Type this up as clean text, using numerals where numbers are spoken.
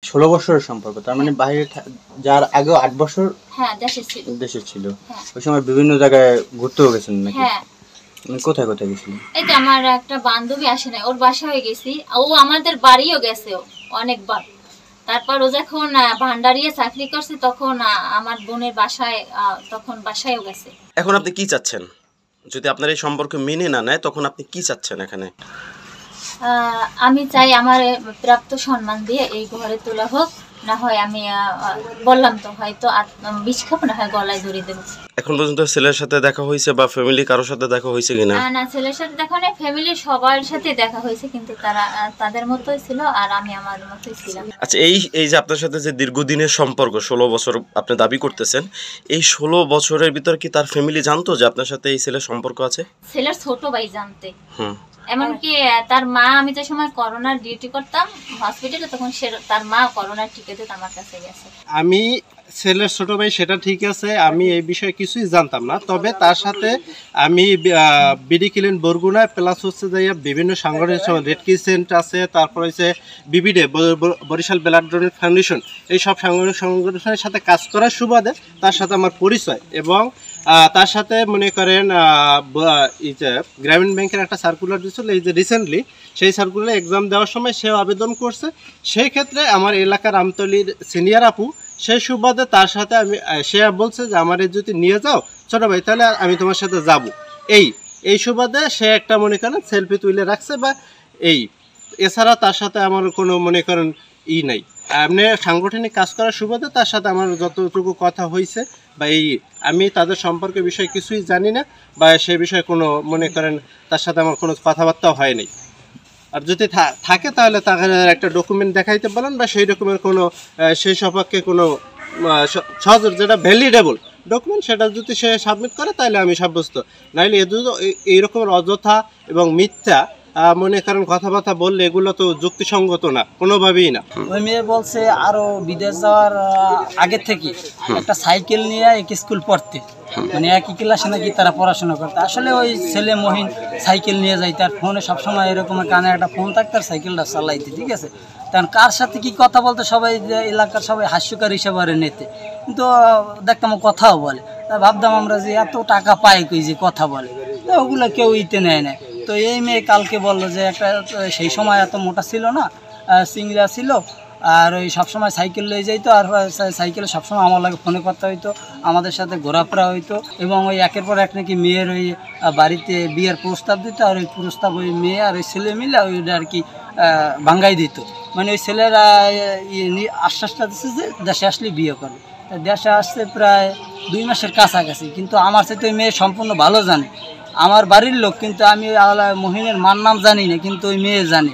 16 বছরের সম্পর্ক, তার মানে বাইরে যার আগে 8 বছর হ্যাঁ দেশে ছিল। ওই সময় বিভিন্ন জায়গায় ঘুরতেও গেছেন নাকি? হ্যাঁ। কোথায় কোথায় গেছিলেন? এই যে আমার একটা বান্ধবী আসে না, ওর বাসায় গেছি, ও আমাদের বাড়িও গেছে অনেকবার। তারপর ও যখন ভান্ডারিয়া চাকরি করছে তখন আমার বোনের বাসায়, তখন বাসায়ও গেছে। এখন আপনি কি চাচ্ছেন? যদি আপনার এই সম্পর্ক মেনে না নেয় তখন আপনি কি চাচ্ছেন এখানে? আমি চাই আমার প্রাপ্ত সম্মান দিয়ে এই ঘরে তোলা হোক, না হয় আমি বললাম তো হয়তো বিষ খাবো, না হয় গলায় ধরে দেবো। এখন পর্যন্ত ছেলের সাথে দেখা হয়েছে বা ফ্যামিলি কারোর সাথে দেখা হয়েছে কিনা? না, ছেলের সাথে দেখা নেই, ফ্যামিলির সবার সাথে দেখা হয়েছে, কিন্তু তারা তাদের মতোই ছিল আর আমি আমার মতোই ছিলাম। আচ্ছা, এই যে আপনার সাথে যে দীর্ঘদিনের সম্পর্ক 16 বছর আপনি দাবি করতেছেন, এই 16 বছরের ভিতর কি তার ফ্যামিলি জানতো যে আপনার সাথে এই ছেলের সম্পর্ক আছে? ছেলের ছোট ভাই জানতে, এমনকি তার মা, আমি যে সময় করোনার ডিউটি করতাম হসপিটালে, তখন তার মা করোনার টিকাতে আমার কাছে গেছে। আমি ছেলের ছোট ভাই সেটা ঠিক আছে, আমি এই বিষয়ে কিছুই জানতাম না। তবে তার সাথে আমি বিডি ক্লিন বরগুনায় প্লাস হচ্ছে যে বিভিন্ন সাংগঠনিক রেড ক্রিসেন্ট আছে, তারপর হচ্ছে বিবিডে বরিশাল ব্লাড ডোনেট ফাউন্ডেশন, এই সব সংগঠনের সাথে কাজ করার সুবাদে তার সাথে আমার পরিচয়। এবং তার সাথে মনে করেন এই যে গ্রামীণ ব্যাংকের একটা সার্কুলার দিয়েছিল এই যে রিসেন্টলি, সেই সার্কুলারে এক্সাম দেওয়ার সময় সেও আবেদন করছে। সেই ক্ষেত্রে আমার এলাকার আমতলির সিনিয়র আপু, সেই সুবাদে তার সাথে সে বলছে যে আমার যদি নিয়ে যাও ছোটো ভাই, তাহলে আমি তোমার সাথে যাব। এই সুবাদে সে একটা মনে করেন সেলফি তুলে রাখছে বা এছাড়া তার সাথে আমার কোনো মনে করেন নাই। এমনি সাংগঠনিক কাজ করার সুবাদে তার সাথে আমার যতটুকু কথা হয়েছে বা আমি তাদের সম্পর্কে বিষয়ে কিছুই জানি না, বা সে বিষয়ে কোনো মনে করেন তার সাথে আমার কোনো কথাবার্তাও হয়নি। আর যদি থাকে তাহলে তাকে একটা ডকুমেন্ট দেখাইতে পারেন, বা সেই ডকুমেন্ট কোনো সেই সপক্ষে কোনো সহজ যেটা ভ্যালিডেবল ডকুমেন্ট, সেটা যদি সে সাবমিট করে তাহলে আমি সাব্যস্ত। নাহলে এইরকমের অযথা এবং মিথ্যা মনে করেন কথাবার্তা বললে এগুলো তো যুক্তিসঙ্গত না, কোনোভাবেই না। ওই মেয়ে বলছে আরো বিদেশ যাওয়ার আগে থেকে একটা সাইকেল নিয়ে এক স্কুল পড়তে, মানে একই ক্লাসে নাকি তারা পড়াশোনা করতে। আসলে ওই ছেলে মহিন সাইকেল নিয়ে যায়, তার ফোনে সবসময় এরকম কানে একটা ফোন থাকতে আর সাইকেলটা চালাইতে, ঠিক আছে। কারণ কার সাথে কি কথা বলতে সবাই এলাকার সবাই হাস্যকার হিসেবে নিতে, কিন্তু দেখতাম কথাও বলে। ভাবতাম আমরা যে এত টাকা পাই কই যে কথা বলে, তো ওগুলো কেউ ইতে নেয় না। তো এই মেয়ে কালকে বললো যে একটা সেই সময় এত মোটা ছিল না, সিংড়া ছিল, আর ওই সবসময় সাইকেল লয়ে যাইতো, আর সাইকেলে সবসময় আমার লাগে ফোনে কথা হইতো, আমাদের সাথে ঘোরাফেরা হইতো। এবং ওই একের পর এক নাকি মেয়ের ওই বাড়িতে বিয়ের প্রস্তাব দিত, আর ওই প্রস্তাব ওই মেয়ে আর ওই ছেলে মিলে ওইটা আর কি ভাঙ্গাই দিত। মানে ওই ছেলেরা আশ্বাসটা দিচ্ছে যে দেশে আসলে বিয়ে করবে। দেশে আসছে প্রায় 2 মাসের কাছাকাছি, কিন্তু আমার সাথে ওই মেয়ে সম্পূর্ণ ভালো জানে, আমার বাড়ির লোক, কিন্তু আমি মহিনের মার নাম জানি না, কিন্তু ওই মেয়ে জানে।